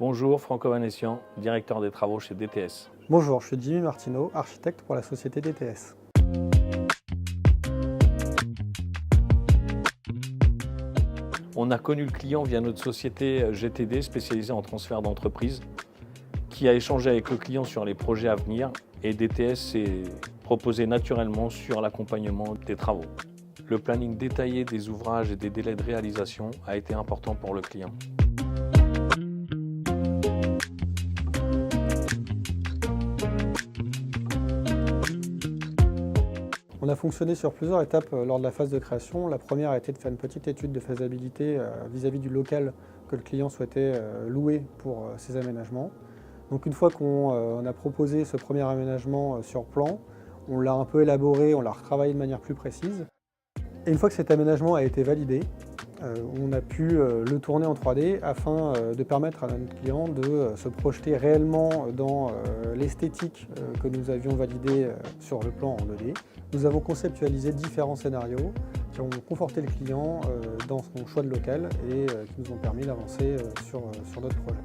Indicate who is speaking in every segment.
Speaker 1: Bonjour, Franco Vanessian, directeur des travaux chez DTS.
Speaker 2: Bonjour, je suis Jimmy Martineau, architecte pour la société DTS.
Speaker 1: On a connu le client via notre société GTD spécialisée en transfert d'entreprise qui a échangé avec le client sur les projets à venir et DTS s'est proposé naturellement sur l'accompagnement des travaux. Le planning détaillé des ouvrages et des délais de réalisation a été important pour le client.
Speaker 2: On a fonctionné sur plusieurs étapes lors de la phase de création. La première a été de faire une petite étude de faisabilité vis-à-vis du local que le client souhaitait louer pour ses aménagements. Donc une fois qu'on a proposé ce premier aménagement sur plan, on l'a un peu élaboré, on l'a retravaillé de manière plus précise. Et une fois que cet aménagement a été validé, on a pu le tourner en 3D afin de permettre à notre client de se projeter réellement dans l'esthétique que nous avions validée sur le plan en 2D. Nous avons conceptualisé différents scénarios qui ont conforté le client dans son choix de local et qui nous ont permis d'avancer sur notre projet.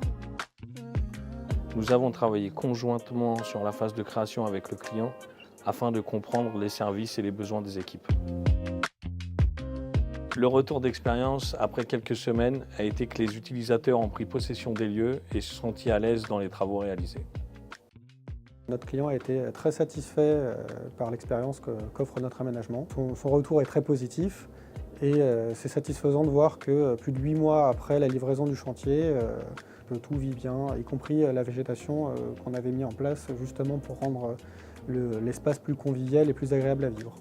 Speaker 1: Nous avons travaillé conjointement sur la phase de création avec le client afin de comprendre les services et les besoins des équipes. Le retour d'expérience après quelques semaines a été que les utilisateurs ont pris possession des lieux et se sont sentis à l'aise dans les travaux réalisés.
Speaker 2: Notre client a été très satisfait par l'expérience qu'offre notre aménagement. Son retour est très positif et c'est satisfaisant de voir que plus de 8 mois après la livraison du chantier, tout vit bien, y compris la végétation qu'on avait mis en place justement pour rendre l'espace plus convivial et plus agréable à vivre.